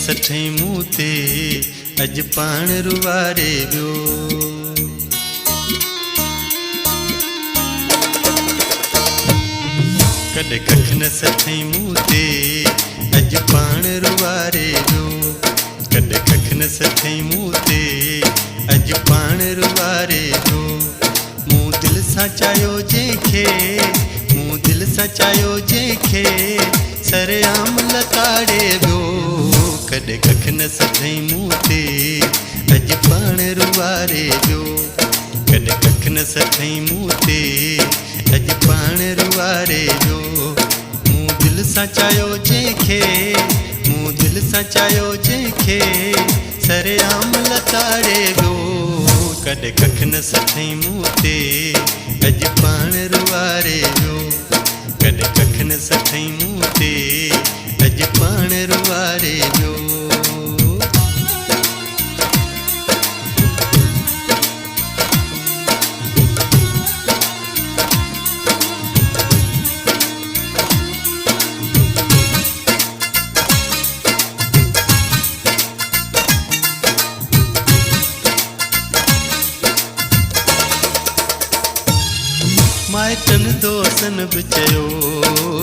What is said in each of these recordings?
सठई मुँह ते अज पाण रुवारे वियो। कॾहिं कख न सठई मुँह ते अज पाण रुवारे वियो। कॾहिं कख न सठई मुँह ते अज पाण रुवारे वियो। मूं दिल सां चाहियो जंहिंखे, मूं दिल सां चाहियो जंहिंखे सरेआम लताड़े वियो। कॾहिं कख न सठई मुँह ते अज पाण रुवारे वियो। कॾहिं कख न सठई मुँह ते अज पाण रुवारे वियो। मूं दिल सां चाहियो जंहिंखे, मूं दिल सां चाहियो जंहिंखे सरेआम लताड़े वियो। कॾहिं कख न सठई मुँह ते अज पाण रुवारे वियो। कॾहिं कख न सठई मुँह ते अज पाण रुवारे वियो। माइटनि दोस्तनि बि चयो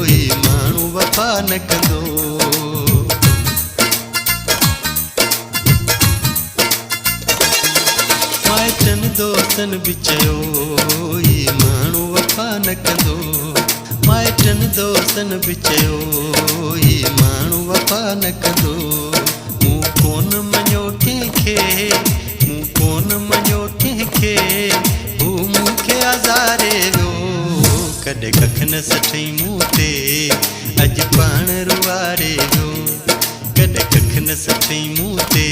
ही माण्हू वफ़ा न कंदो। माइटनि दोस्तनि बि चयो ही माण्हू वफ़ा न कंदो। माइटनि दोस्तनि बि चयो ही माण्हू वफ़ा न कंदो। मूं कोन मञियो कंहिंखे, मूं कोन मञियो कंहिंखे, हू मूंखे आज़ारे वियो। कॾहिं कख न सठई मुँह ते अज पाण रुवारे वियो। कॾहिं कख न सठई मुँह ते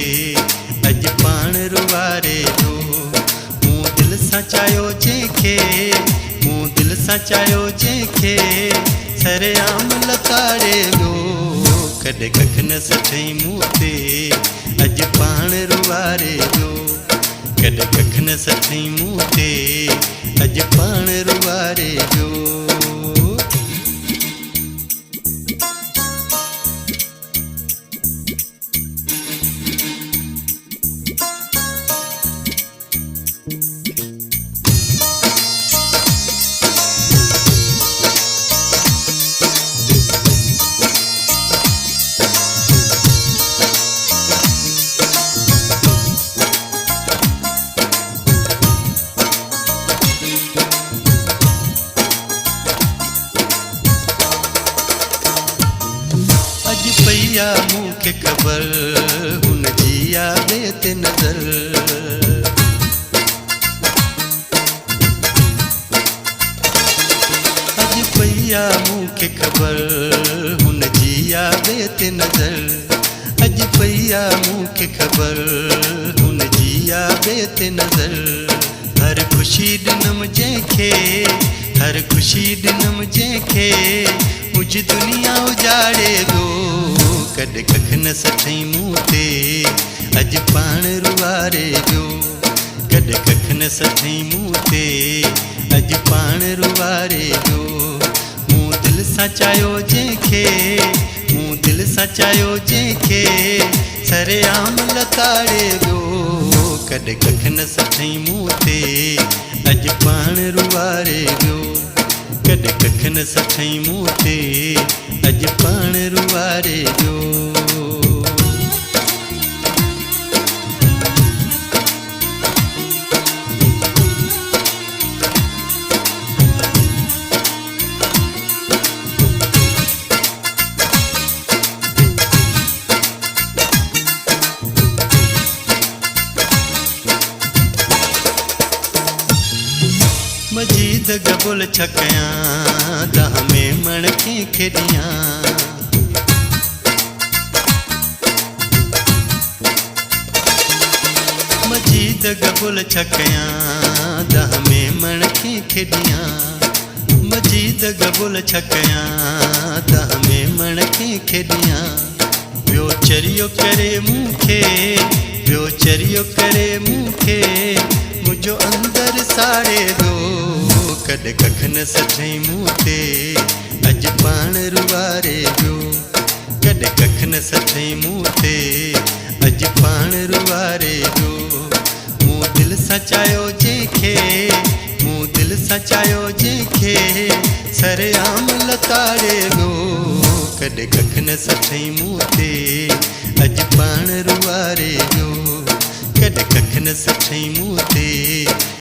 अज पाण रुवारे वियो। मूं दिल सां चाहियो जंहिंखे, मूं दिल सां चाहियो जंहिंखे सरेआम लताड़े वियो। कॾहिं कख न सठई मुँह ते अज पाण रुवारे वियो। कॾहिं कख न सठई मुँह ते अज पाण रुवारे वियो। पईया मूंखे ख़बर हुन जी यादे ते नज़र। अॼु पईया मूंखे ख़बर हुन जी यादे ते नज़र। अॼु पईया मूंखे ख़बर हुन जी यादे ते नज़र। हर ख़ुशी ॾिनमि जंहिंखे, हर ख़ुशी ॾिनमि जंहिंखे मुझ दुनिया उजाड़े वियो। कॾहिं कख न सठई मुँह ते अज पाण रुवारे वियो। कॾहिं कख न सठई मुँह ते अज पाण रुवारे वियो। मूं दिल सां चाहियो जंहिंखे, मूं दिल सां चाहियो जंहिंखे सरेआम लताड़े वियो। कॾहिं कख न सठई मुँह ते अज पाण रुवारे वियो। कॾहिं कख न सठई मुँह ते अज पाण रुवारे वियो। मजीद गबुल छकयां दाह में मणके खेडियां। मजीद गबुल छकयां दाह में मणके खेडियां। मजीद गबुल छकयां दाह में मणके खेडियां। ॿियो चरियो करे मूंखे, ॿियो चरियो करे मूंखे मुंहिंजो अंदर साड़े वियो। कॾहिं कख न सठई मुँह ते अज पाण रुवारे वियो। कॾहिं कख न सथई मूं ते अॼु पाण रुवारे वियो। मूं दिलि सां चाहियो जंहिंखे, मूं दिलि सां चाहियो जंहिंखे सरेआम लताड़े वियो। कॾहिं कख न सथई मूं ते अॼु पाण रुवारे वियो। कॾहिं कख न सथई मूं ते